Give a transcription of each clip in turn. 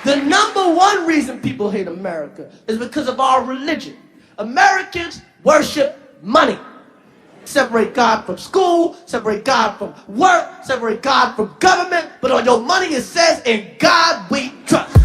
The number one reason people hate America is because of our religion. Americans worship money. Separate God from school, separate God from work, separate God from government, but on your money it says, in God we trust.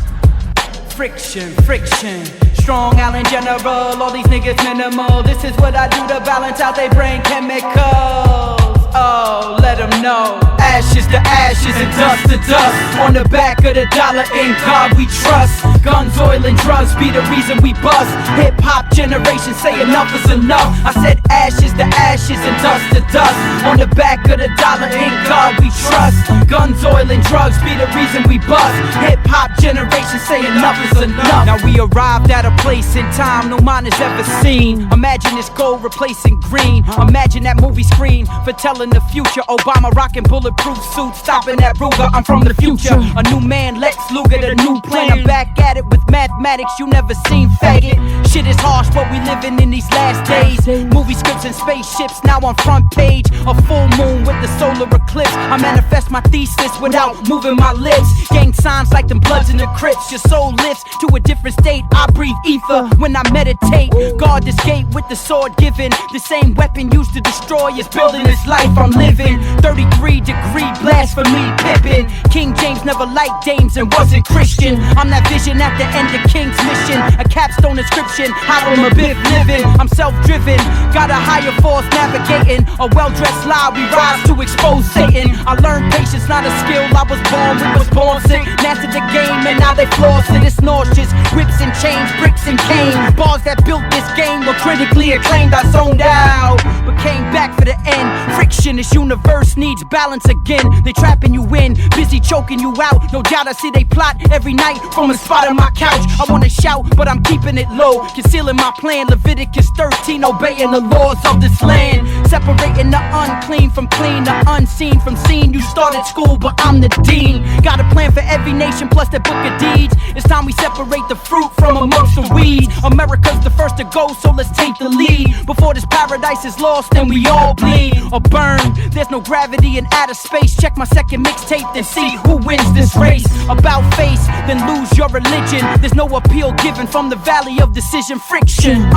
Friction, friction, strong Allen General, all these niggas minimal. This is what I do to balance out they brain chemicals. Oh, let them know. Ashes to ashes and dust to dust. On the back of the dollar, in God we trust. Guns, oil and drugs be the reason we bust. Hip-hop generation say enough is enough. I said ashes to ashes and dust to dust. On the back of the dollar, in God we trust. Guns, oil and drugs be the reason we bust. Hip-hop generation say enough is enough. Now we arrived at a place in time no mind has ever seen. Imagine this gold replacing green. Imagine that movie screen for telling the future. Obama rocking bulletproof suits, stopping that Ruger. I'm from the future. A new man, Lex Luger, the new plan. I'm back at it with mathematics you never seen, faggot. Shit is harsh, but we living in these last days. Movie scripts and spaceships now on front page. A full moon with the solar eclipse. I manifest my thesis without moving my lips. Gang signs like them Bloods in the Crips. Your soul lifts to a different state. I breathe ether when I meditate. Guard this gate with the sword given. The same weapon used to destroy is building this life I'm living. 33-degree blasphemy pippin'. King James never liked dames and wasn't Christian. I'm that vision at the end of King's mission. A capstone inscription, how I'm a bit living. I'm self-driven, got a higher force navigating. A well-dressed lie, we rise to expose Satan. I learned patience, not a skill I was born with. Was born sick, mastered the game and now they floss it. It's nauseous, whips and chains, bricks and cane. Bars that built this game were critically acclaimed. I zoned out, but came back for the end. Friction, this universe needs balance again. They trapping you in, busy choking you out. No doubt I see they plot every night from a spot on my couch. I wanna shout, but I'm keeping it low, concealing my plan. Leviticus 13, obeying the laws of this land. Separating the unclean from clean, the unseen from seen. You started school, but I'm the dean. Got a plan for every nation, plus the book of deeds. It's time we separate the fruit from amongst the weeds. America's the first to go, so let's take the lead. Before this paradise is lost, then we all bleed or burn. There's no gravity in outer space. Check my second mixtape, then see who wins this race. About face, then lose your religion. There's no appeal given from the valley of decision. Friction,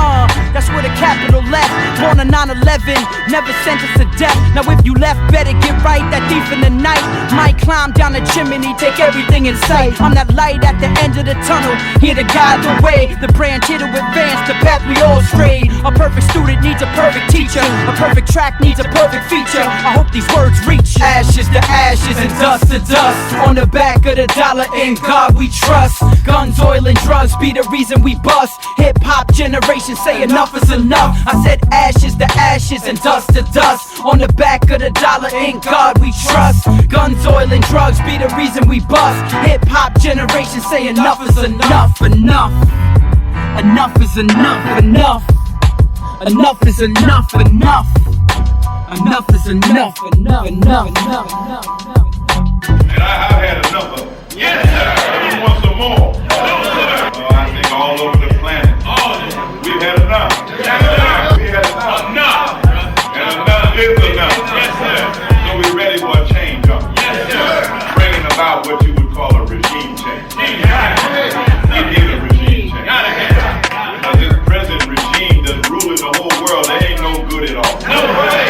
that's where the capital left. Born on 9/11, never sentenced to death. Now if you left, better get right. That thief in the night might climb down the chimney, take everything in sight. I'm that light at the end of the tunnel, here to guide the way. The branch here to advance the path we all strayed. A perfect student needs a perfect teacher. A perfect track needs a perfect feature. I hope these words reach. Ashes to ashes and dust to dust. On the back of the dollar, in God we trust. Guns, oil and drugs be the reason we bust. Hip-hop generation say enough is enough. I said ashes to ashes and dust to dust. On the back of the dollar, in God we trust. Guns, oil and drugs be the reason we bust. Hip-hop generation say enough is enough. Enough. Enough is enough. Enough. Enough is enough. Enough. Enough is enough. Enough. Enough. Enough. And I've had enough of it. Yes, sir. I just want some more. I think all over the planet. We've had enough. Yes, sir. We had enough. And enough is enough. Yes, sir. So we're ready for a change, huh? Yes, sir. Bringing about what you would call a regime change. We need a regime change. Because this present regime that's ruling the whole world, they ain't no good at all. No.